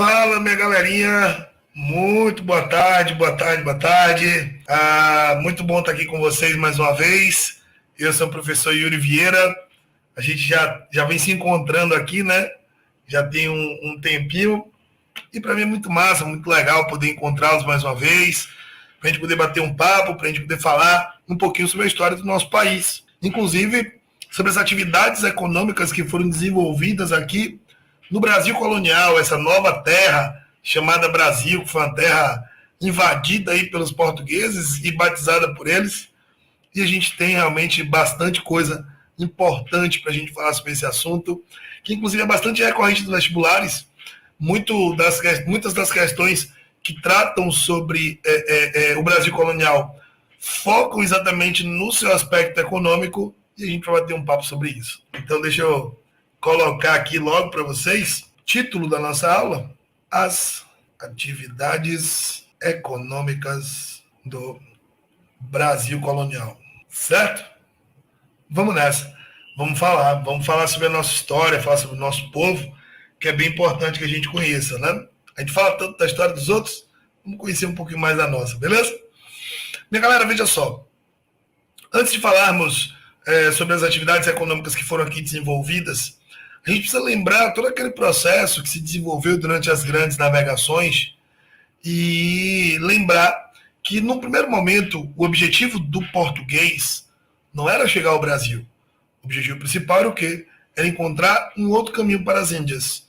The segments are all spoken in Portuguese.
Fala, minha galerinha. Muito boa tarde, boa tarde, boa tarde. Muito bom estar aqui com vocês mais uma vez. Eu sou o professor Yuri Vieira. A gente já vem se encontrando aqui, né? Já tem um tempinho. E para mim é muito massa, muito legal poder encontrá-los mais uma vez, para a gente poder bater um papo, para a gente poder falar um pouquinho sobre a história do nosso país. Inclusive, sobre as atividades econômicas que foram desenvolvidas aqui no Brasil colonial, essa nova terra chamada Brasil, que foi uma terra invadida aí pelos portugueses e batizada por eles. E a gente tem realmente bastante coisa importante para a gente falar sobre esse assunto, que inclusive é bastante recorrente dos vestibulares. Muitas das questões que tratam sobre o Brasil colonial focam exatamente no seu aspecto econômico e a gente vai bater um papo sobre isso. Então deixa eu colocar aqui logo para vocês, título da nossa aula, as atividades econômicas do Brasil colonial, certo? Vamos nessa, vamos falar sobre a nossa história, falar sobre o nosso povo, que é bem importante que a gente conheça, né? A gente fala tanto da história dos outros, vamos conhecer um pouquinho mais da nossa, beleza? Minha galera, veja só, antes de falarmos sobre as atividades econômicas que foram aqui desenvolvidas, a gente precisa lembrar todo aquele processo que se desenvolveu durante as grandes navegações e lembrar que, no primeiro momento, o objetivo do português não era chegar ao Brasil. O objetivo principal era o quê? Era encontrar um outro caminho para as Índias.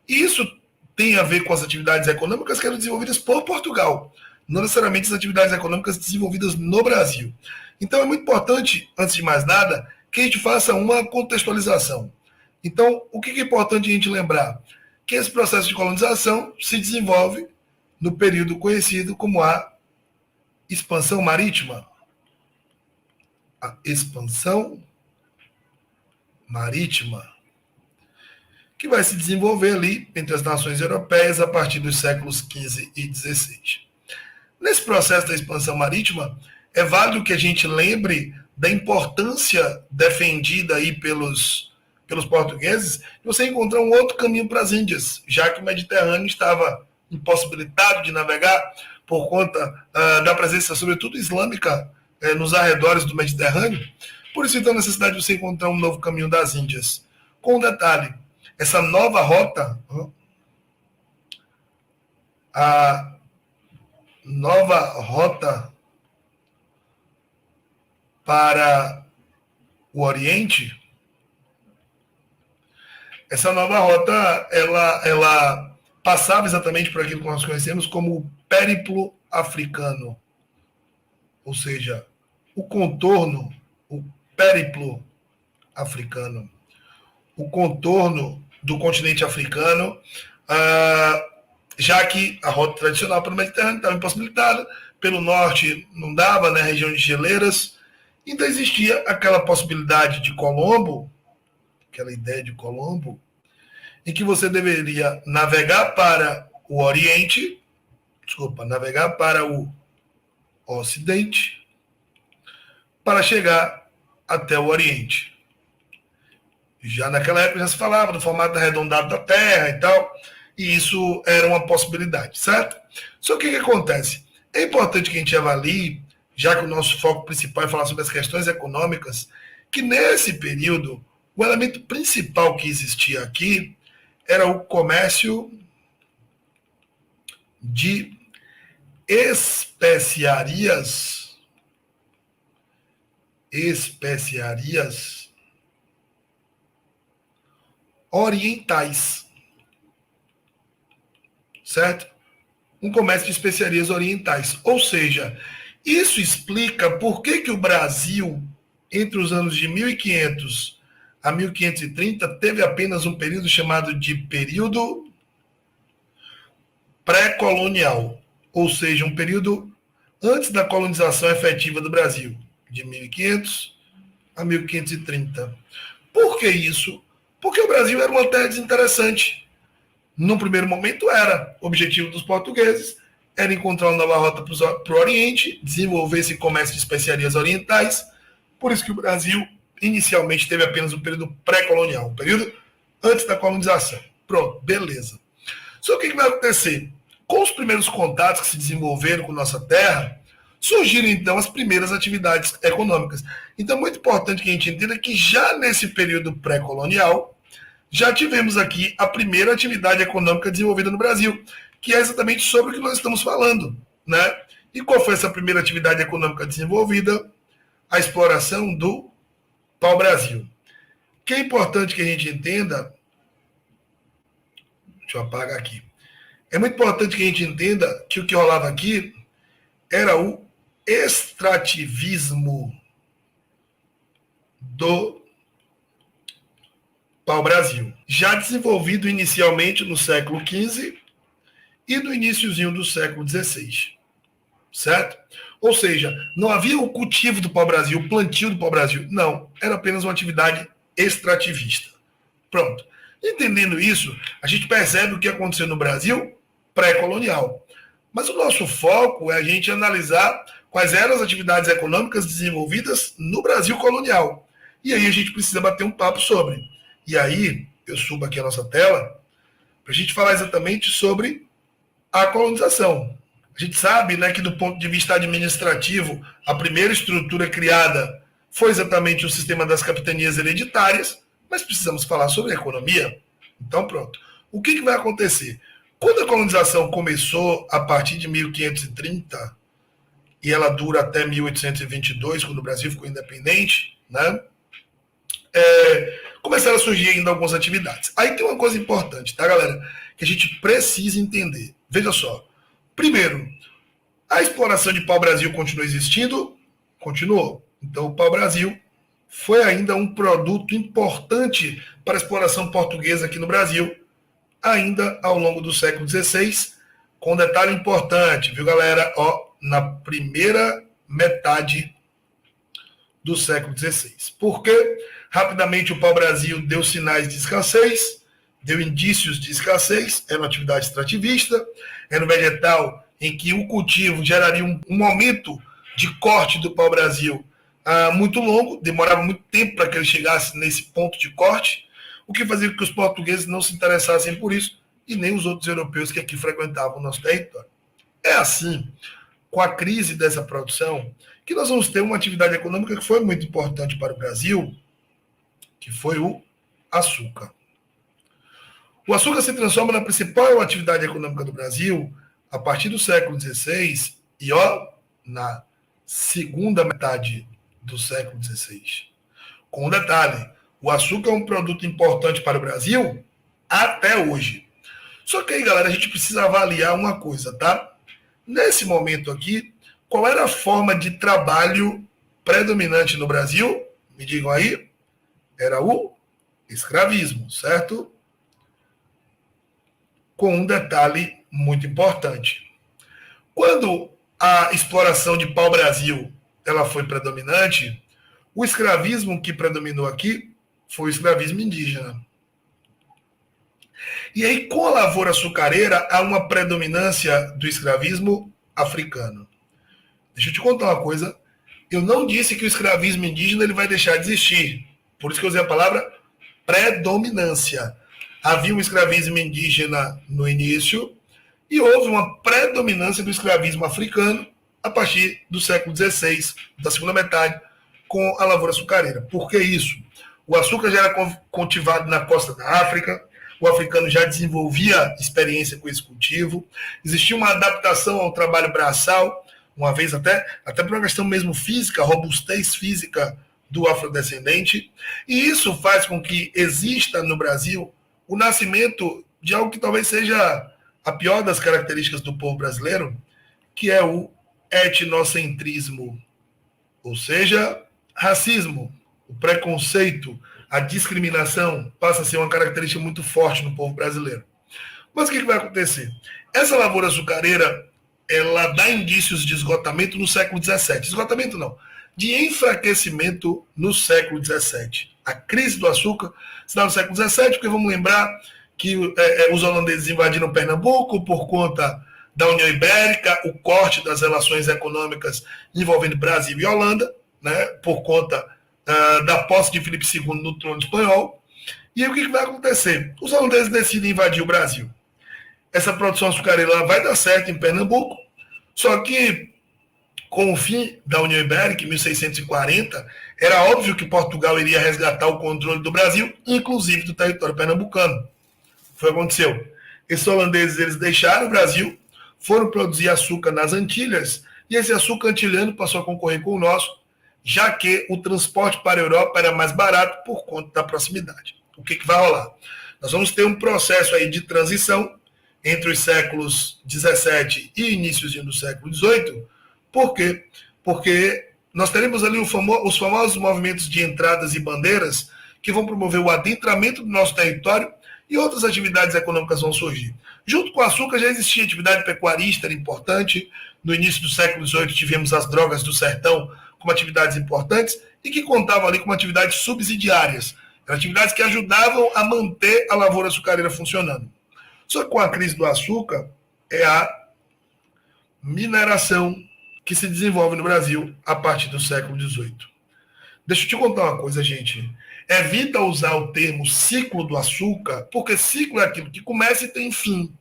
E isso tem a ver com as atividades econômicas que eram desenvolvidas por Portugal, não necessariamente as atividades econômicas desenvolvidas no Brasil. Então é muito importante, antes de mais nada, que a gente faça uma contextualização. Então, o que é importante a gente lembrar? Que esse processo de colonização se desenvolve no período conhecido como a expansão marítima. A expansão marítima, que vai se desenvolver ali entre as nações europeias a partir dos séculos XV e XVI. Nesse processo da expansão marítima, é válido que a gente lembre da importância defendida aí pelos portugueses de você encontrar um outro caminho para as Índias, já que o Mediterrâneo estava impossibilitado de navegar por conta da presença, sobretudo islâmica, nos arredores do Mediterrâneo. Por isso, então, a necessidade de você encontrar um novo caminho das Índias. Com um detalhe, essa nova rota, a nova rota para o Oriente, essa nova rota, ela passava exatamente por aquilo que nós conhecemos como o périplo africano. Ou seja, o contorno, o périplo africano, o contorno do continente africano, já que a rota tradicional para o Mediterrâneo estava impossibilitada, pelo norte não dava, né, região de geleiras, então existia aquela possibilidade de Colombo, aquela ideia de Colombo, em que você deveria navegar para o Oriente, navegar para o Ocidente, para chegar até o Oriente. Já naquela época já se falava do formato arredondado da Terra e tal, e isso era uma possibilidade, certo? Só que o que acontece? É importante que a gente avalie, já que o nosso foco principal é falar sobre as questões econômicas, que nesse período, o elemento principal que existia aqui era o comércio de especiarias orientais, certo? Um comércio de especiarias orientais. Ou seja, isso explica por que o Brasil, entre os anos de 1500 a 1530, teve apenas um período chamado de período pré-colonial, ou seja, um período antes da colonização efetiva do Brasil, de 1500 a 1530. Por que isso? Porque o Brasil era uma terra desinteressante. No primeiro momento era. O objetivo dos portugueses era encontrar uma nova rota para o Oriente, desenvolver esse comércio de especiarias orientais. Por isso que o Brasil inicialmente teve apenas um período pré-colonial, um período antes da colonização. Pronto, beleza. Só que o que vai acontecer? Com os primeiros contatos que se desenvolveram com nossa terra, surgiram então as primeiras atividades econômicas. Então é muito importante que a gente entenda que já nesse período pré-colonial, já tivemos aqui a primeira atividade econômica desenvolvida no Brasil, que é exatamente sobre o que nós estamos falando, né? E qual foi essa primeira atividade econômica desenvolvida? A exploração do pau-brasil. O que é importante que a gente entenda, deixa eu apagar aqui, é muito importante que a gente entenda que o que rolava aqui era o extrativismo do pau-brasil, já desenvolvido inicialmente no século XV e no iniciozinho do século XVI, certo? Ou seja, não havia o cultivo do pau-brasil, o plantio do pau-brasil, não, era apenas uma atividade extrativista. Pronto. Entendendo isso, a gente percebe o que aconteceu no Brasil pré-colonial. Mas o nosso foco é a gente analisar quais eram as atividades econômicas desenvolvidas no Brasil colonial. E aí a gente precisa bater um papo sobre. E aí, eu subo aqui a nossa tela, para a gente falar exatamente sobre a colonização. A gente sabe, né, que do ponto de vista administrativo, a primeira estrutura criada foi exatamente o sistema das capitanias hereditárias, mas precisamos falar sobre a economia. Então, pronto. O que vai acontecer? Quando a colonização começou a partir de 1530, e ela dura até 1822, quando o Brasil ficou independente, né? Começaram a surgir ainda algumas atividades. Aí tem uma coisa importante, tá, galera? Que a gente precisa entender. Veja só. Primeiro, a exploração de pau-brasil continuou existindo? Continuou. Então, o pau-brasil foi ainda um produto importante para a exploração portuguesa aqui no Brasil, ainda ao longo do século XVI, com um detalhe importante, viu, galera? Ó, na primeira metade do século XVI. Porque rapidamente o pau-brasil deu sinais de escassez, deu indícios de escassez, era uma atividade extrativista, era um vegetal em que o cultivo geraria um aumento de corte do pau-brasil muito longo, demorava muito tempo para que ele chegasse nesse ponto de corte, o que fazia com que os portugueses não se interessassem por isso, e nem os outros europeus que aqui frequentavam o nosso território. É assim, com a crise dessa produção, que nós vamos ter uma atividade econômica que foi muito importante para o Brasil, que foi o açúcar. O açúcar se transforma na principal atividade econômica do Brasil a partir do século XVI e, na segunda metade do século XVI. Com um detalhe, o açúcar é um produto importante para o Brasil até hoje. Só que aí, galera, a gente precisa avaliar uma coisa, tá? Nesse momento aqui, qual era a forma de trabalho predominante no Brasil? Me digam aí. Era o escravismo, certo? Com um detalhe muito importante. Quando a exploração de pau-brasil ela foi predominante, o escravismo que predominou aqui foi o escravismo indígena. E aí, com a lavoura açucareira, há uma predominância do escravismo africano. Deixa eu te contar uma coisa. Eu não disse que o escravismo indígena ele vai deixar de existir. Por isso que eu usei a palavra predominância. Havia um escravismo indígena no início e houve uma predominância do escravismo africano a partir do século XVI, da segunda metade, com a lavoura açucareira. Por que isso? O açúcar já era cultivado na costa da África, o africano já desenvolvia experiência com esse cultivo, existia uma adaptação ao trabalho braçal, uma vez até por uma questão mesmo física, robustez física do afrodescendente, e isso faz com que exista no Brasil o nascimento de algo que talvez seja a pior das características do povo brasileiro, que é o etnocentrismo, ou seja, racismo, o preconceito, a discriminação passa a ser uma característica muito forte no povo brasileiro. Mas o que vai acontecer? Essa lavoura açucareira, ela dá indícios de esgotamento no século XVII. Esgotamento não, de enfraquecimento no século XVII. A crise do açúcar se dá no século XVII, porque vamos lembrar que os holandeses invadiram Pernambuco por conta da União Ibérica, o corte das relações econômicas envolvendo Brasil e Holanda, né, por conta da posse de Filipe II no trono espanhol. E aí o que vai acontecer? Os holandeses decidem invadir o Brasil. essa produção açucareira vai dar certo em Pernambuco, só que com o fim da União Ibérica, em 1640, era óbvio que Portugal iria resgatar o controle do Brasil, inclusive do território pernambucano. Foi o que aconteceu. Esses holandeses eles deixaram o Brasil, foram produzir açúcar nas Antilhas, e esse açúcar antilhano passou a concorrer com o nosso, já que o transporte para a Europa era mais barato por conta da proximidade. O que vai rolar? Nós vamos ter um processo aí de transição entre os séculos 17 e iníciozinho do século 18. Por quê? Porque nós teremos ali os famosos movimentos de entradas e bandeiras que vão promover o adentramento do nosso território e outras atividades econômicas vão surgir. Junto com o açúcar já existia atividade pecuarista, era importante. No início do século XVIII tivemos as drogas do sertão como atividades importantes e que contavam ali com atividades subsidiárias. Eram atividades que ajudavam a manter a lavoura açucareira funcionando. Só que com a crise do açúcar é a mineração que se desenvolve no Brasil a partir do século XVIII. Deixa eu te contar uma coisa, gente. Evita usar o termo ciclo do açúcar, porque ciclo é aquilo que começa e tem fim.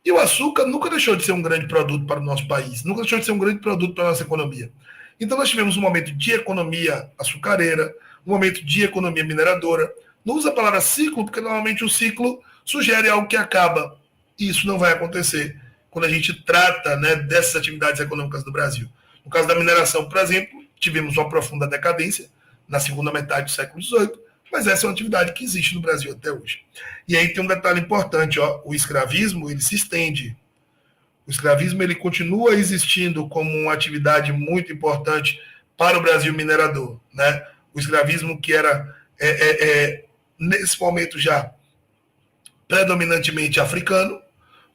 E o açúcar nunca deixou de ser um grande produto para o nosso país, nunca deixou de ser um grande produto para a nossa economia. Então nós tivemos um momento de economia açucareira, um momento de economia mineradora. Não usa a palavra ciclo, porque normalmente o ciclo sugere algo que acaba. E isso não vai acontecer quando a gente trata, né, dessas atividades econômicas do Brasil. No caso da mineração, por exemplo, tivemos uma profunda decadência na segunda metade do século XVIII, mas essa é uma atividade que existe no Brasil até hoje. E aí tem um detalhe importante, ó, o escravismo ele se estende. O escravismo ele continua existindo como uma atividade muito importante para o Brasil minerador, né? O escravismo que era, nesse momento já, predominantemente africano,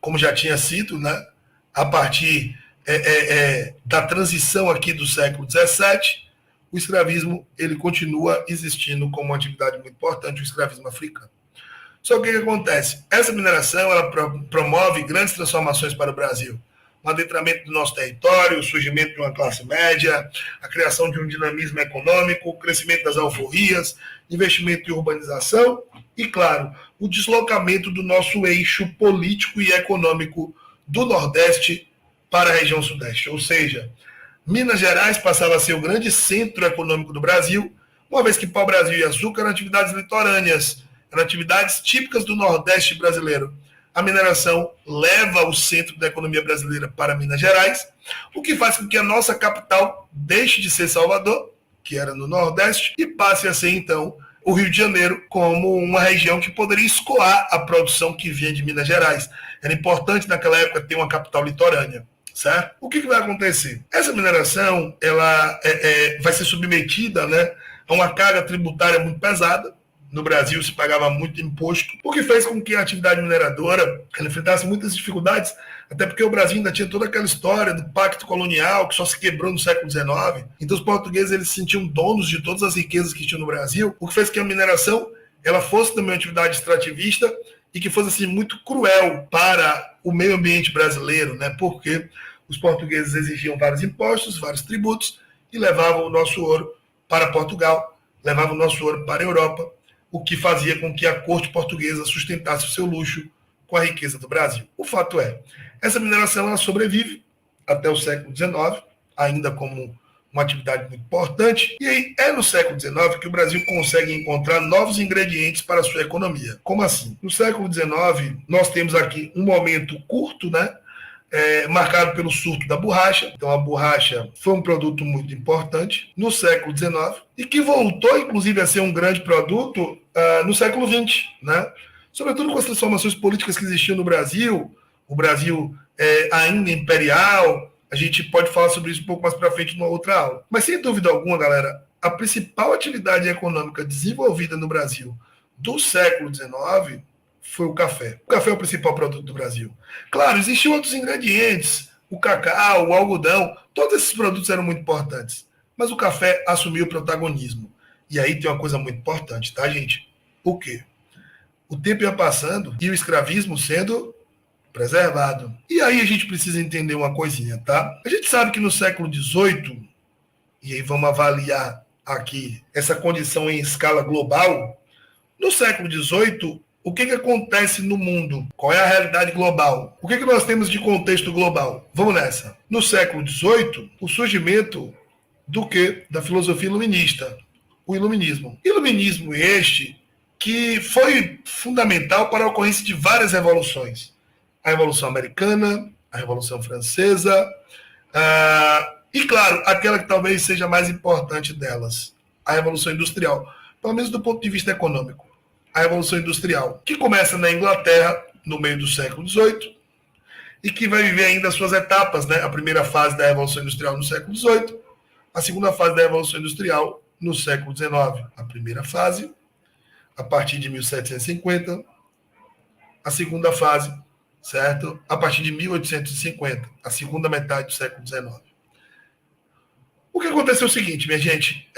como já tinha sido, né? A partir da transição aqui do século XVII, o escravismo ele continua existindo como uma atividade muito importante, o escravismo africano. Só que o que acontece? Essa mineração ela promove grandes transformações para o Brasil. O adentramento do nosso território, o surgimento de uma classe média, a criação de um dinamismo econômico, o crescimento das alforrias, investimento em urbanização e, claro, o deslocamento do nosso eixo político e econômico do Nordeste para a região Sudeste. Ou seja, Minas Gerais passava a ser o grande centro econômico do Brasil, uma vez que pau-brasil e açúcar eram atividades litorâneas, eram atividades típicas do Nordeste brasileiro. A mineração leva o centro da economia brasileira para Minas Gerais, o que faz com que a nossa capital deixe de ser Salvador, que era no Nordeste, e passe a ser, então, o Rio de Janeiro como uma região que poderia escoar a produção que vinha de Minas Gerais. Era importante, naquela época, ter uma capital litorânea. Certo? O que vai acontecer? Essa mineração ela vai ser submetida, né, a uma carga tributária muito pesada. No Brasil se pagava muito imposto, o que fez com que a atividade mineradora ela enfrentasse muitas dificuldades, até porque o Brasil ainda tinha toda aquela história do pacto colonial que só se quebrou no século XIX. Então os portugueses eles se sentiam donos de todas as riquezas que tinham no Brasil, o que fez que a mineração ela fosse também uma atividade extrativista e que fosse assim, muito cruel para o meio ambiente brasileiro, né? Porque os portugueses exigiam vários impostos, vários tributos e levavam o nosso ouro para Portugal, levavam o nosso ouro para a Europa, o que fazia com que a corte portuguesa sustentasse o seu luxo com a riqueza do Brasil. O fato é, essa mineração ela sobrevive até o século XIX, ainda como uma atividade muito importante, e aí é no século XIX que o Brasil consegue encontrar novos ingredientes para a sua economia. Como assim? No século XIX, nós temos aqui um momento curto, né? Marcado pelo surto da borracha. Então a borracha foi um produto muito importante no século XIX e que voltou, inclusive, a ser um grande produto no século XX, né? Sobretudo com as transformações políticas que existiam no Brasil, o Brasil ainda imperial. A gente pode falar sobre isso um pouco mais para frente numa outra aula. Mas sem dúvida alguma, galera, a principal atividade econômica desenvolvida no Brasil do século XIX foi o café. O café é o principal produto do Brasil. Claro, existiam outros ingredientes, o cacau, o algodão, todos esses produtos eram muito importantes. Mas o café assumiu o protagonismo. E aí tem uma coisa muito importante, tá, gente? O quê? O tempo ia passando e o escravismo sendo preservado. E aí a gente precisa entender uma coisinha, tá? A gente sabe que no século XVIII, e aí vamos avaliar aqui essa condição em escala global, no século XVIII, O que acontece no mundo? Qual é a realidade global? O que nós temos de contexto global? Vamos nessa. No século XVIII, o surgimento do quê? Da filosofia iluminista, o iluminismo. Iluminismo este que foi fundamental para a ocorrência de várias revoluções. A Revolução Americana, a Revolução Francesa, e, claro, aquela que talvez seja a mais importante delas, a Revolução Industrial, pelo menos do ponto de vista econômico. A Revolução Industrial, que começa na Inglaterra, no meio do século XVIII, e que vai viver ainda as suas etapas, né? A primeira fase da Revolução Industrial no século XVIII, a segunda fase da Revolução Industrial no século XIX. A primeira fase, a partir de 1750, a segunda fase, certo? A partir de 1850, a segunda metade do século XIX. O que aconteceu é o seguinte, minha gente,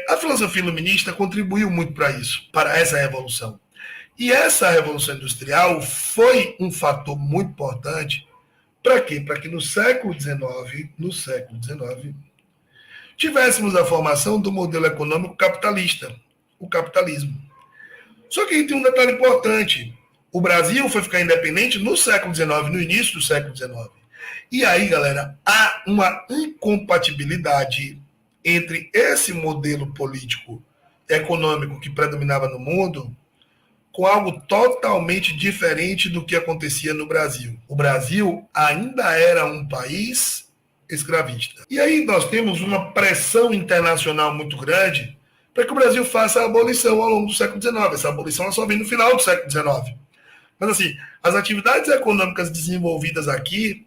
a filosofia iluminista contribuiu muito para isso, para essa revolução. E essa revolução industrial foi um fator muito importante para quê? Para que no século XIX, tivéssemos a formação do modelo econômico capitalista, o capitalismo. Só que aí tem um detalhe importante. O Brasil foi ficar independente no século XIX, no início do século XIX. E aí, galera, há uma incompatibilidade entre esse modelo político econômico que predominava no mundo com algo totalmente diferente do que acontecia no Brasil. O Brasil ainda era um país escravista. E aí nós temos uma pressão internacional muito grande para que o Brasil faça a abolição ao longo do século XIX. Essa abolição só vem no final do século XIX. Mas assim, as atividades econômicas desenvolvidas aqui,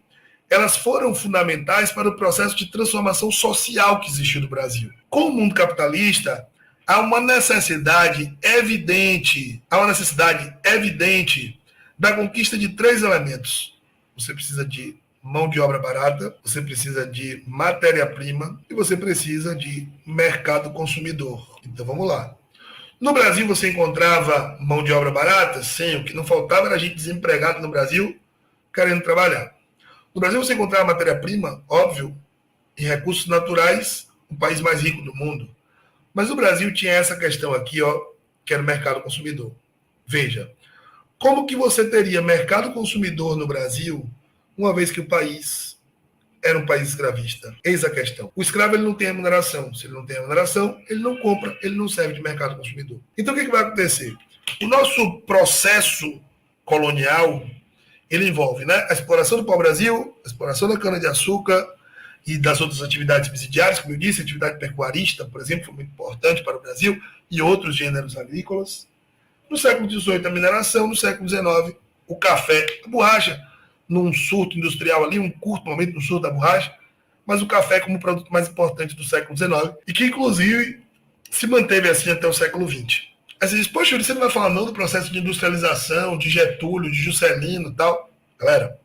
elas foram fundamentais para o processo de transformação social que existiu no Brasil. Com o mundo capitalista, há uma necessidade evidente da conquista de 3 elementos. Você precisa de mão de obra barata, você precisa de matéria-prima e você precisa de mercado consumidor. Então vamos lá. No Brasil você encontrava mão de obra barata? Sim, o que não faltava era gente desempregada no Brasil querendo trabalhar. No Brasil você encontrava matéria-prima, óbvio, e recursos naturais, o país mais rico do mundo. Mas o Brasil tinha essa questão aqui, que era o mercado consumidor. Veja, como que você teria mercado consumidor no Brasil, uma vez que o país era um país escravista? Eis a questão. O escravo ele não tem remuneração. Se ele não tem remuneração, ele não compra, ele não serve de mercado consumidor. Então o que vai acontecer? O nosso processo colonial, ele envolve, né, a exploração do pau-brasil, a exploração da cana-de-açúcar e das outras atividades subsidiárias, como eu disse, a atividade pecuarista, por exemplo, foi muito importante para o Brasil, e outros gêneros agrícolas. No século XVIII, a mineração, no século XIX, o café, a borracha, num surto industrial ali, um curto momento no surto da borracha, mas o café como o produto mais importante do século XIX, e que, inclusive, se manteve assim até o século XX. Aí você diz, poxa, você não vai falar não do processo de industrialização, de Getúlio, de Juscelino e tal? Galera,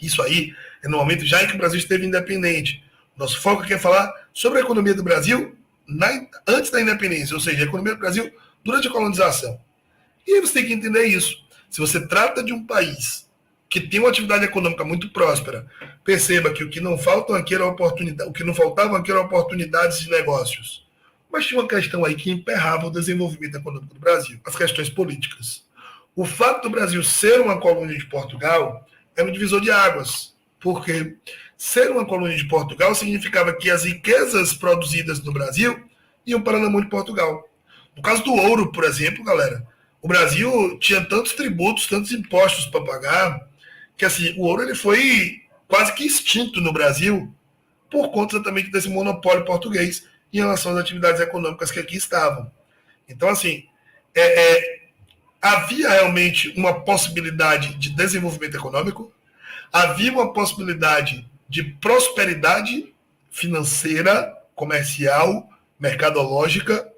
isso aí é no momento já em que o Brasil esteve independente. Nosso foco aqui é falar sobre a economia do Brasil antes da independência, ou seja, a economia do Brasil durante a colonização. E aí você tem que entender isso. Se você trata de um país que tem uma atividade econômica muito próspera, perceba que o que não faltam aqui era oportunidade, o que não faltavam aqui eram oportunidades de negócios. Mas tinha uma questão aí que emperrava o desenvolvimento econômico do Brasil, as questões políticas. O fato do Brasil ser uma colônia de Portugal era um divisor de águas, porque ser uma colônia de Portugal significava que as riquezas produzidas no Brasil iam para na mão de Portugal. No caso do ouro, por exemplo, galera, o Brasil tinha tantos tributos, tantos impostos para pagar, que assim, o ouro ele foi quase que extinto no Brasil por conta exatamente desse monopólio português em relação às atividades econômicas que aqui estavam. Então, assim, havia realmente uma possibilidade de desenvolvimento econômico, havia uma possibilidade de prosperidade financeira, comercial, mercadológica,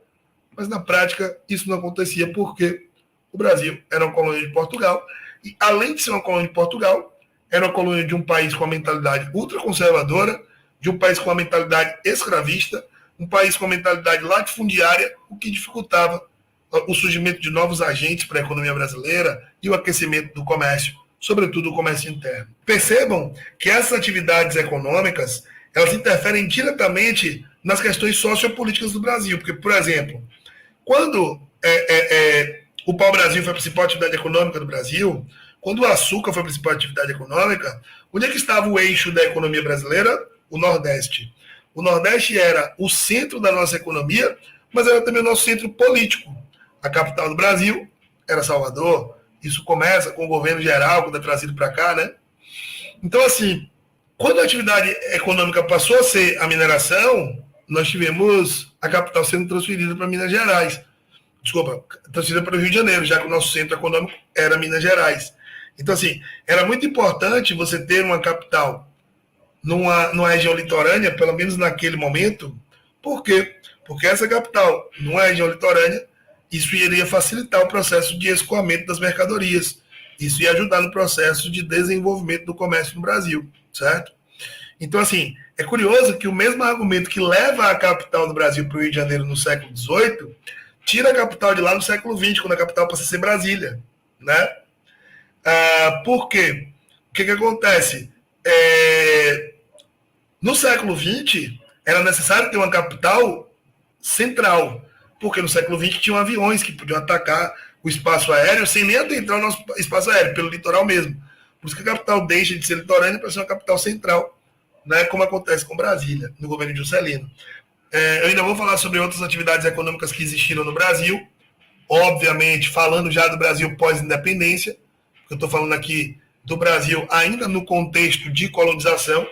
mas na prática isso não acontecia porque o Brasil era uma colônia de Portugal e, além de ser uma colônia de Portugal, era uma colônia de um país com uma mentalidade ultraconservadora, de um país com uma mentalidade escravista, um país com uma mentalidade latifundiária, o que dificultava o surgimento de novos agentes para a economia brasileira e o aquecimento do comércio, sobretudo o comércio interno. Percebam que essas atividades econômicas, elas interferem diretamente nas questões sociopolíticas do Brasil, porque, por exemplo, quando o pau-brasil foi a principal atividade econômica do Brasil, quando o açúcar foi a principal atividade econômica, onde é que estava o eixo da economia brasileira? O Nordeste. O Nordeste era o centro da nossa economia, mas era também o nosso centro político. A capital do Brasil era Salvador. Isso começa com o governo geral, quando é trazido para cá, né? Então, assim, quando a atividade econômica passou a ser a mineração, nós tivemos a capital sendo transferida para Minas Gerais. Desculpa, transferida para o Rio de Janeiro, já que o nosso centro econômico era Minas Gerais. Então, assim, era muito importante você ter uma capital numa região litorânea, pelo menos naquele momento. Por quê? Porque essa capital, numa região litorânea, isso iria facilitar o processo de escoamento das mercadorias. Isso ia ajudar no processo de desenvolvimento do comércio no Brasil, certo? Então, assim, é curioso que o mesmo argumento que leva a capital do Brasil para o Rio de Janeiro no século XVIII, tira a capital de lá no século XX, quando a capital passa a ser Brasília, né? Por quê? O que acontece? No século XX, era necessário ter uma capital central, porque no século XX tinham aviões que podiam atacar o espaço aéreo sem nem adentrar o nosso espaço aéreo, pelo litoral mesmo. Por isso que a capital deixa de ser litorânea para ser uma capital central, né, como acontece com Brasília, no governo de Juscelino. Eu ainda vou falar sobre outras atividades econômicas que existiram no Brasil, obviamente falando já do Brasil pós-independência, eu estou falando aqui do Brasil ainda no contexto de colonização.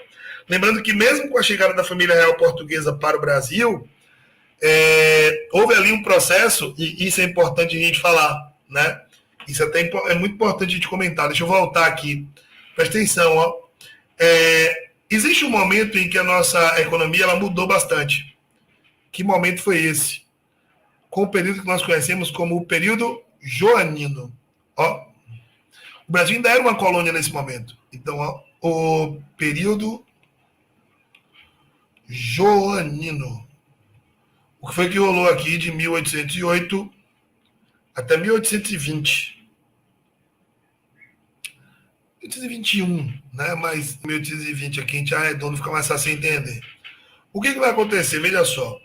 Lembrando que mesmo com a chegada da família real portuguesa para o Brasil, houve ali um processo, e isso é importante a gente falar, né? Isso até é muito importante a gente comentar. Deixa eu voltar aqui. Presta atenção, ó. Existe um momento em que a nossa economia ela mudou bastante. Que momento foi esse? Com o período que nós conhecemos como o período joanino. Ó, o Brasil ainda era uma colônia nesse momento. Então, ó, o período joanino. O que foi que rolou aqui de 1808 até 1820. 1821, né? Mas 1820 aqui a gente arredonda, fica mais fácil de entender. O que vai acontecer? Veja só.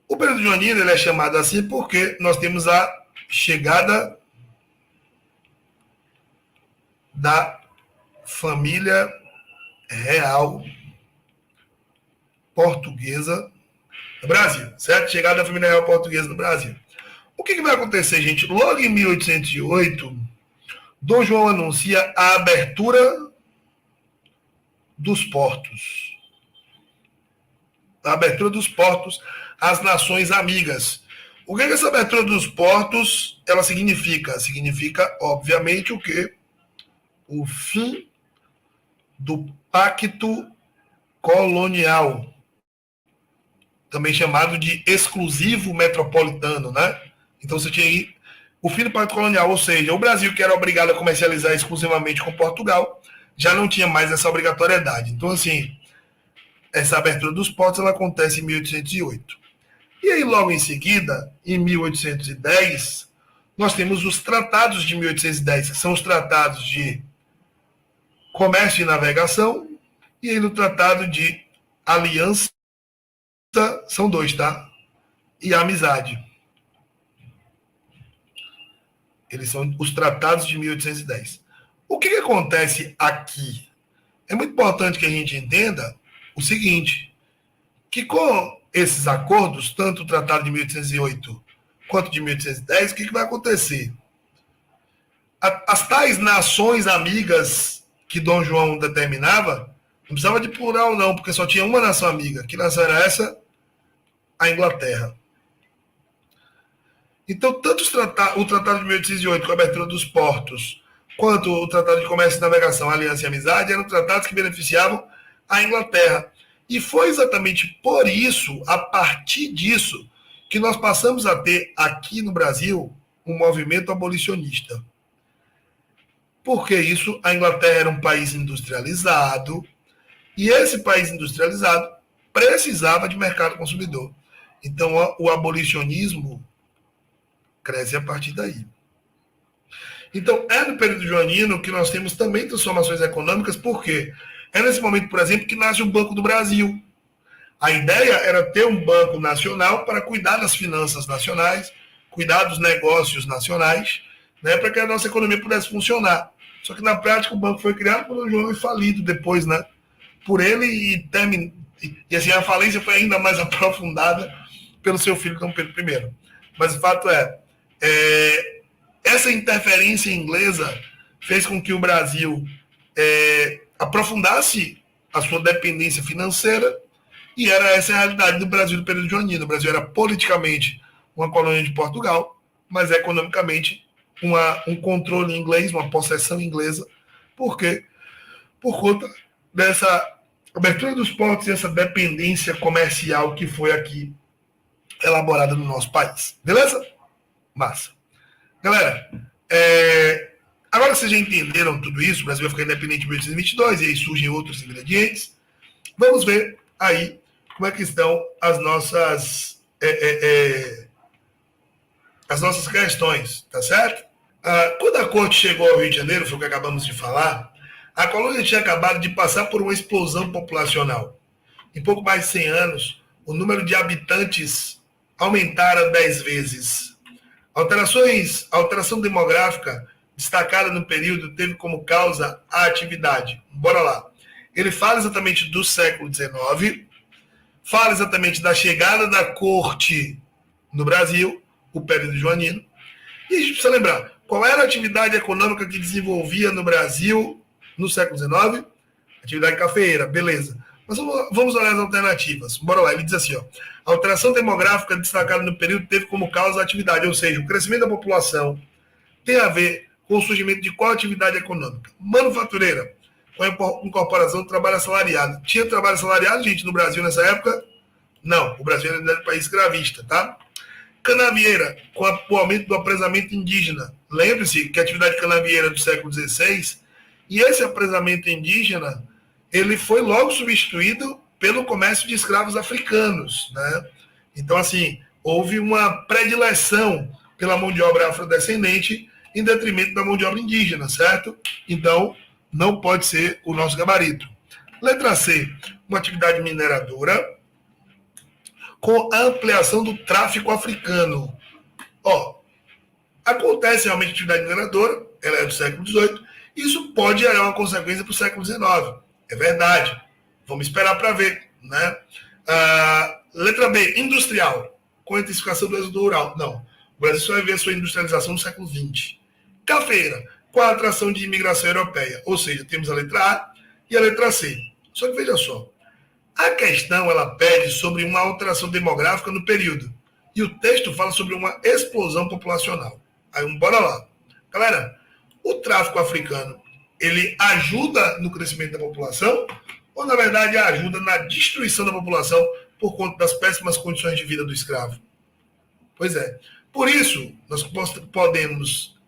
O período joanino ele é chamado assim porque nós temos a chegada da família real portuguesa no Brasil, certo? Chegada da família real portuguesa no Brasil. O que vai acontecer, gente? Logo em 1808, Dom João anuncia a abertura dos portos. A abertura dos portos às nações amigas. O que essa abertura dos portos ela significa? Significa, obviamente, o quê? O fim do pacto colonial, também chamado de exclusivo metropolitano, né? Então você tinha aí o fim do pacto colonial, ou seja, o Brasil, que era obrigado a comercializar exclusivamente com Portugal, já não tinha mais essa obrigatoriedade. Então, assim, essa abertura dos portos ela acontece em 1808. E aí, logo em seguida, em 1810, nós temos os tratados de 1810, que são os tratados de comércio e navegação, e aí no tratado de aliança, são dois, tá? E amizade. Eles são os tratados de 1810. O que acontece aqui? É muito importante que a gente entenda o seguinte, que com esses acordos, tanto o tratado de 1808 quanto de 1810, o que vai acontecer? As tais nações amigas que Dom João determinava, não precisava de plural não, porque só tinha uma nação amiga. Que nação era essa? A Inglaterra. Então, tanto o Tratado de 1808, com a abertura dos portos, quanto o Tratado de Comércio e Navegação, Aliança e Amizade, eram tratados que beneficiavam a Inglaterra. E foi exatamente por isso, a partir disso, que nós passamos a ter aqui no Brasil um movimento abolicionista. Porque isso, a Inglaterra era um país industrializado, e esse país industrializado precisava de mercado consumidor. Então, o abolicionismo cresce a partir daí. Então, é no período joanino que nós temos também transformações econômicas, porque é nesse momento, por exemplo, que nasce o Banco do Brasil. A ideia era ter um banco nacional para cuidar das finanças nacionais, cuidar dos negócios nacionais, né, para que a nossa economia pudesse funcionar. Só que na prática o banco foi criado quando o João foi falido depois, né? Por ele e assim a falência foi ainda mais aprofundada pelo seu filho Dom Pedro I. Mas o fato essa interferência inglesa fez com que o Brasil aprofundasse a sua dependência financeira, e era essa a realidade do Brasil do período joanino. O Brasil era politicamente uma colônia de Portugal, mas economicamente um controle inglês, uma possessão inglesa. Por quê? Por conta dessa abertura dos portos e essa dependência comercial que foi aqui elaborada no nosso país. Beleza? Massa. Galera, agora que vocês já entenderam tudo isso, o Brasil vai ficar independente em 1822, e aí surgem outros ingredientes. Vamos ver aí como é que estão as nossas questões, tá certo? Quando a corte chegou ao Rio de Janeiro, foi o que acabamos de falar, a colônia tinha acabado de passar por uma explosão populacional. Em pouco mais de 100 anos, o número de habitantes aumentaram 10 vezes. A alteração demográfica destacada no período teve como causa a atividade. Bora lá. Ele fala exatamente do século XIX, fala exatamente da chegada da corte no Brasil, o período joanino, e a gente precisa lembrar, qual era a atividade econômica que desenvolvia no Brasil no século XIX? Atividade cafeeira, beleza. Mas vamos olhar as alternativas. Bora lá, ele diz assim, a alteração demográfica destacada no período teve como causa a atividade, ou seja, o crescimento da população tem a ver com o surgimento de qual atividade econômica? Manufatureira, com a incorporação do trabalho assalariado. Tinha trabalho assalariado, gente, no Brasil nessa época? Não, o Brasil ainda era um país escravista, tá? Canavieira, com o aumento do apresamento indígena. Lembre-se que a atividade canavieira é do século XVI, e esse apresamento indígena, ele foi logo substituído pelo comércio de escravos africanos, né? Então, assim, houve uma predileção pela mão de obra afrodescendente em detrimento da mão de obra indígena, certo? Então, não pode ser o nosso gabarito. Letra C, uma atividade mineradora com a ampliação do tráfico africano. Acontece realmente atividade mineradora, ela é do século XVIII, isso pode gerar uma consequência para o século XIX. É verdade. Vamos esperar para ver, né? Letra B, industrial, com a intensificação do êxodo rural. Não, o Brasil só vai ver a sua industrialização no século XX. Cafeira, com a atração de imigração europeia. Ou seja, temos a letra A e a letra C. Só que veja só, a questão ela pede sobre uma alteração demográfica no período. E o texto fala sobre uma explosão populacional. Aí, bora lá. Galera, o tráfico africano, ele ajuda no crescimento da população ou, na verdade, ajuda na destruição da população por conta das péssimas condições de vida do escravo? Pois é. Por isso, nós podemos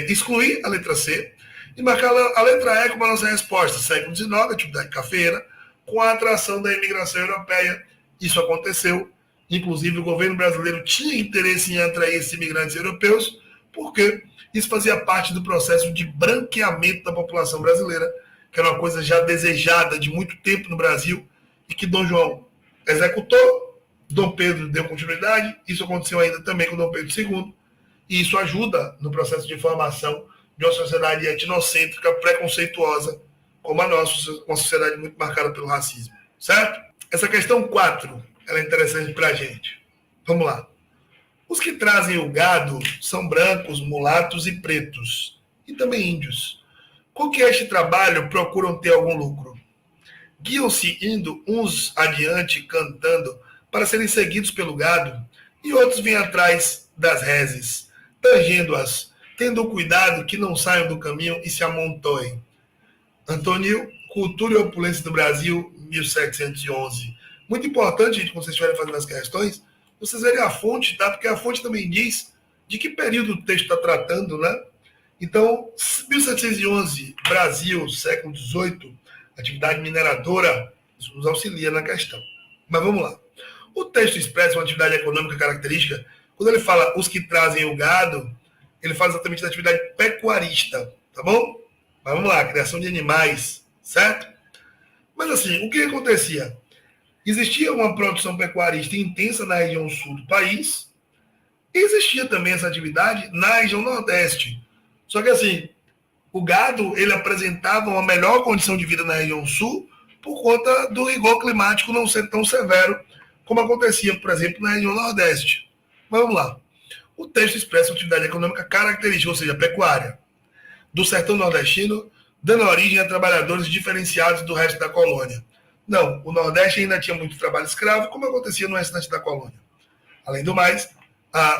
excluir a letra C e marcar a letra E como a nossa resposta. Século XIX, atividade cafeira, com a atração da imigração europeia. Isso aconteceu. Inclusive, o governo brasileiro tinha interesse em atrair esses imigrantes europeus, porque isso fazia parte do processo de branqueamento da população brasileira, que era uma coisa já desejada de muito tempo no Brasil, e que Dom João executou, Dom Pedro deu continuidade, isso aconteceu ainda também com Dom Pedro II, e isso ajuda no processo de formação de uma sociedade etnocêntrica, preconceituosa, como a nossa, uma sociedade muito marcada pelo racismo, certo? Essa questão 4, ela é interessante para a gente. Vamos lá. Os que trazem o gado são brancos, mulatos e pretos, e também índios. Com que este trabalho procuram ter algum lucro? Guiam-se indo uns adiante cantando para serem seguidos pelo gado, e outros vêm atrás das reses, tangendo-as, tendo cuidado que não saiam do caminho e se amontoem. Antônio, Cultura e Opulência do Brasil, 1711. Muito importante, gente, quando vocês estiverem fazendo as questões, vocês verem a fonte, tá? Porque a fonte também diz de que período o texto está tratando, né? Então, 1711, Brasil, século XVIII, atividade mineradora, isso nos auxilia na questão. Mas vamos lá. O texto expressa uma atividade econômica característica. Quando ele fala os que trazem o gado, ele fala exatamente da atividade pecuarista, tá bom? Mas vamos lá, criação de animais, certo? Mas assim, o que acontecia? Existia uma produção pecuarista intensa na região sul do país, Existia também essa atividade na região Nordeste. Só que assim, o gado ele apresentava uma melhor condição de vida na região Sul por conta do rigor climático não ser tão severo como acontecia, por exemplo, na região Nordeste. Mas vamos lá. O texto expressa a atividade econômica característica, ou seja, pecuária, do sertão nordestino, dando origem a trabalhadores diferenciados do resto da colônia. Não, o Nordeste ainda tinha muito trabalho escravo, como acontecia no restante da colônia. Além do mais,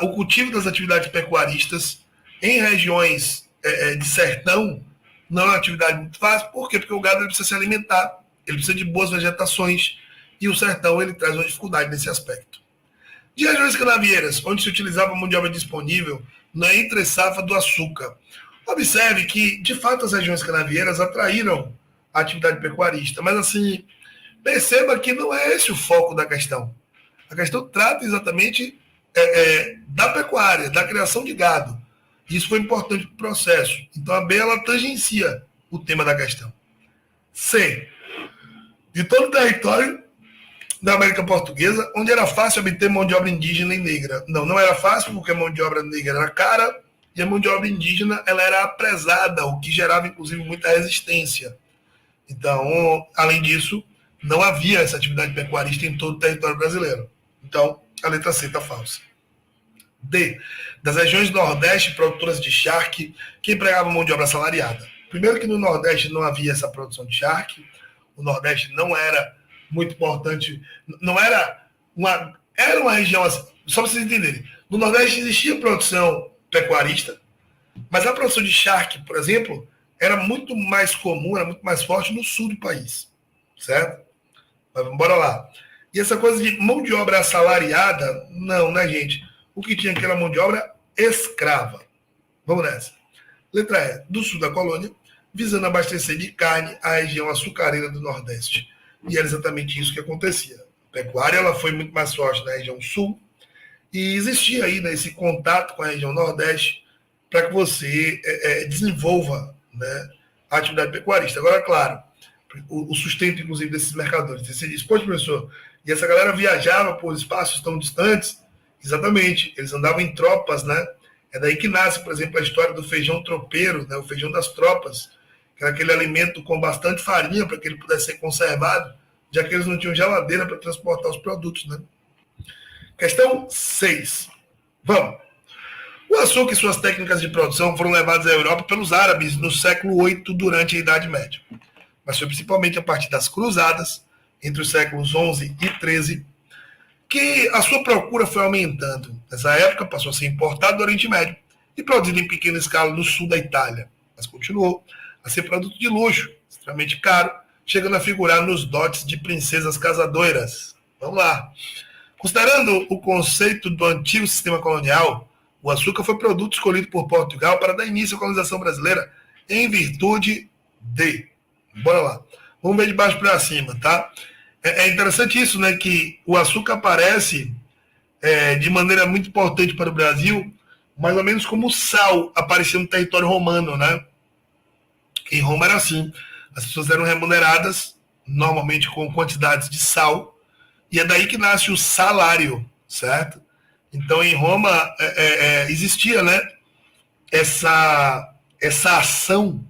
o cultivo das atividades pecuaristas em regiões de sertão não é uma atividade muito fácil. Por quê? Porque o gado ele precisa se alimentar, ele precisa de boas vegetações, e o sertão ele traz uma dificuldade nesse aspecto. De regiões canavieiras, onde se utilizava mão de obra disponível na entre-safra do açúcar. Observe que, de fato, as regiões canavieiras atraíram a atividade pecuarista, mas assim, perceba que não é esse o foco da questão. A questão trata exatamente da pecuária, da criação de gado. Isso foi importante para o processo. Então, a B ela tangencia o tema da questão. C. De todo o território da América Portuguesa, onde era fácil obter mão de obra indígena e negra. Não, não era fácil, porque a mão de obra negra era cara e a mão de obra indígena ela era apresada, o que gerava, inclusive, muita resistência. Então, além disso, não havia essa atividade pecuarista em todo o território brasileiro. Então, a letra C está falsa. D. Das regiões do Nordeste produtoras de charque que empregavam mão de obra assalariada. Primeiro que no Nordeste não havia essa produção de charque, o Nordeste não era muito importante, não era uma região assim, só para vocês entenderem, no Nordeste existia produção pecuarista, mas a produção de charque, por exemplo, era muito mais comum, era muito mais forte no sul do país, certo? Mas bora lá. E essa coisa de mão de obra assalariada, não, né, gente? O que tinha que era mão de obra escrava. Vamos nessa. Letra E, do sul da colônia, visando abastecer de carne a região açucareira do Nordeste. E era exatamente isso que acontecia. A pecuária ela foi muito mais forte na região sul e existia aí esse contato com a região Nordeste para que você desenvolva, né, a atividade pecuarista. Agora, claro, o sustento, inclusive, desses mercadores. Você diz, poxa, professor, e essa galera viajava por espaços tão distantes? Exatamente, eles andavam em tropas, né? É daí que nasce, por exemplo, a história do feijão tropeiro, né? O feijão das tropas, que era aquele alimento com bastante farinha para que ele pudesse ser conservado, já que eles não tinham geladeira para transportar os produtos, né? Questão 6. Vamos. O açúcar e suas técnicas de produção foram levados à Europa pelos árabes no século VIII durante a Idade Média. Mas foi principalmente a partir das cruzadas, entre os séculos XI e XIII, que a sua procura foi aumentando. Nessa época, passou a ser importado do Oriente Médio e produzido em pequena escala no sul da Itália, mas continuou a ser produto de luxo, extremamente caro, chegando a figurar nos dotes de princesas casadoras. Vamos lá. Considerando o conceito do antigo sistema colonial, o açúcar foi produto escolhido por Portugal para dar início à colonização brasileira em virtude de... Bora lá. Vamos ver de baixo para cima, tá? É interessante isso, né? Que o açúcar aparece de maneira muito importante para o Brasil, mais ou menos como o sal apareceu no território romano, né? Em Roma era assim. As pessoas eram remuneradas, normalmente com quantidades de sal, e é daí que nasce o salário, certo? Então, em Roma, existia, né? Essa ação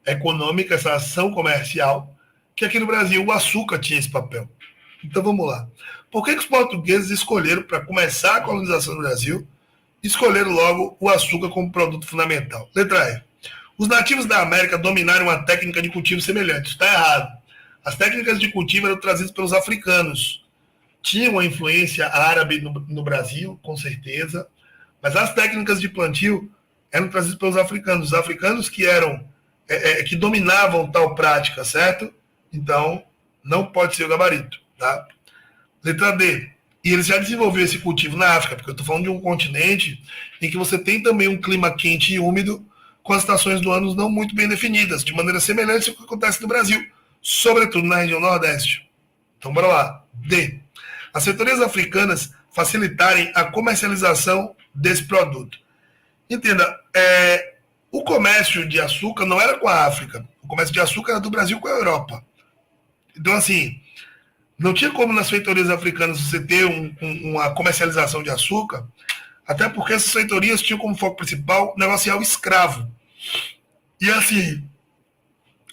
econômica, essa ação comercial, que aqui no Brasil o açúcar tinha esse papel. Então vamos lá. Por que os portugueses escolheram, para começar a colonização do Brasil, escolheram logo o açúcar como produto fundamental? Letra E. Os nativos da América dominaram uma técnica de cultivo semelhante. Está errado. As técnicas de cultivo eram trazidas pelos africanos. Tinha uma influência árabe no Brasil, com certeza, mas as técnicas de plantio eram trazidas pelos africanos. Os africanos que eram que dominavam tal prática, certo? Então, não pode ser o gabarito, tá? Letra D. E eles já desenvolveram esse cultivo na África, porque eu estou falando de um continente em que você tem também um clima quente e úmido, com as estações do ano não muito bem definidas, de maneira semelhante ao que acontece no Brasil, sobretudo na região Nordeste. Então, bora lá. D. As feitorias africanas facilitarem a comercialização desse produto. Entenda, o comércio de açúcar não era com a África, o comércio de açúcar era do Brasil com a Europa. Então, assim, não tinha como nas feitorias africanas você ter uma comercialização de açúcar, Até porque essas feitorias tinham como foco principal negociar o escravo. E assim,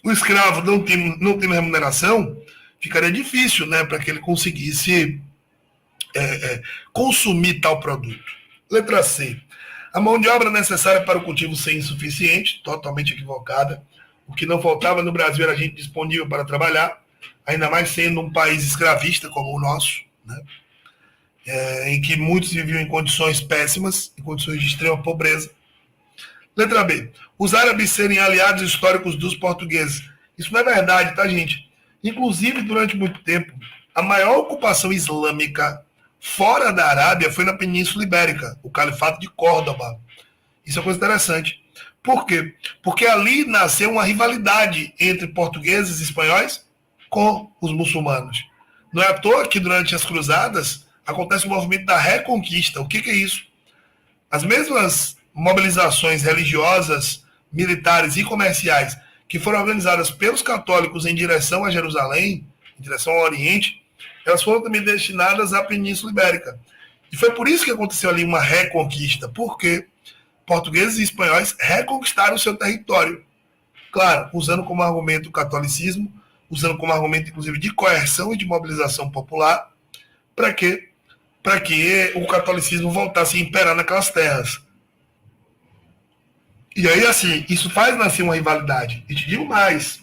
o escravo não tendo remuneração, ficaria difícil, né, para que ele conseguisse consumir tal produto. Letra C. A mão de obra necessária para o cultivo ser insuficiente, totalmente equivocada. O que não faltava no Brasil era gente disponível para trabalhar, ainda mais sendo um país escravista como o nosso, né? Em que muitos viviam em condições péssimas, em condições de extrema pobreza. Letra B. Os árabes serem aliados históricos dos portugueses. Isso não é verdade, tá, gente? Inclusive, durante muito tempo, a maior ocupação islâmica fora da Arábia foi na Península Ibérica, o Califato de Córdoba. Isso é coisa interessante. Por quê? Porque ali nasceu uma rivalidade entre portugueses e espanhóis com os muçulmanos. Não é à toa que durante as cruzadas acontece o movimento da reconquista. O que é isso? As mesmas mobilizações religiosas, militares e comerciais que foram organizadas pelos católicos em direção a Jerusalém, em direção ao Oriente, elas foram também destinadas à Península Ibérica. E foi por isso que aconteceu ali uma reconquista, porque portugueses e espanhóis reconquistaram o seu território. Claro, usando como argumento o catolicismo, usando como argumento, inclusive, de coerção e de mobilização popular, para quê? Para que o catolicismo voltasse a imperar naquelas terras. E aí, assim, isso faz nascer uma rivalidade. E te digo mais,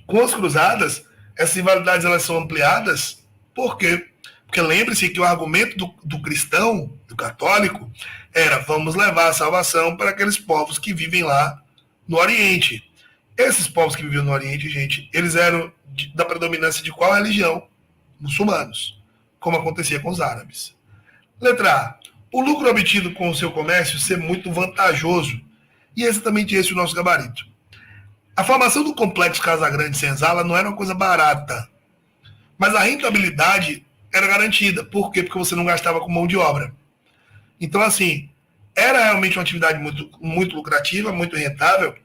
com as cruzadas, essas rivalidades elas são ampliadas. Por quê? Porque lembre-se que o argumento do cristão, do católico, era vamos levar a salvação para aqueles povos que vivem lá no Oriente. Esses povos que viviam no Oriente, gente, eles eram da predominância de qual religião? Muçulmanos, como acontecia com os árabes. Letra A. O lucro obtido com o seu comércio ser muito vantajoso. E é exatamente esse o nosso gabarito. A formação do complexo Casagrande-Senzala não era uma coisa barata, mas a rentabilidade era garantida. Por quê? Porque você não gastava com mão de obra. Então, assim, era realmente uma atividade muito, muito lucrativa, muito rentável,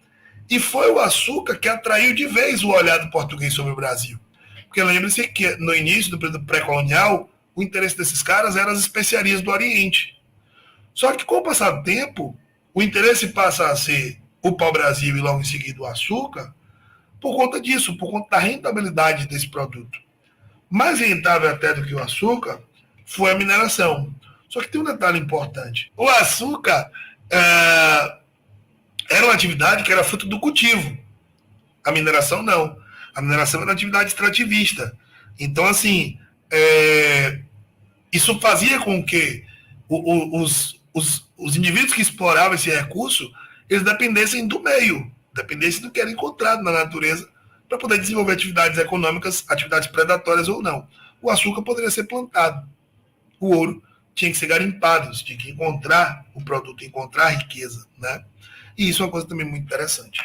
e foi o açúcar que atraiu de vez o olhar do português sobre o Brasil. Porque lembre-se que no início do período pré-colonial, o interesse desses caras eram as especiarias do Oriente. Só que com o passar do tempo, o interesse passa a ser o pau-brasil e logo em seguida o açúcar, por conta disso, por conta da rentabilidade desse produto. Mais rentável até do que o açúcar foi a mineração. Só que tem um detalhe importante. O açúcar era uma atividade que era fruto do cultivo. A mineração não. A mineração era uma atividade extrativista. Então, assim, isso fazia com que os indivíduos que exploravam esse recurso, eles dependessem do meio, dependessem do que era encontrado na natureza para poder desenvolver atividades econômicas, atividades predatórias ou não. O açúcar poderia ser plantado. O ouro tinha que ser garimpado, você tinha que encontrar o produto, encontrar a riqueza, né? E isso é uma coisa também muito interessante.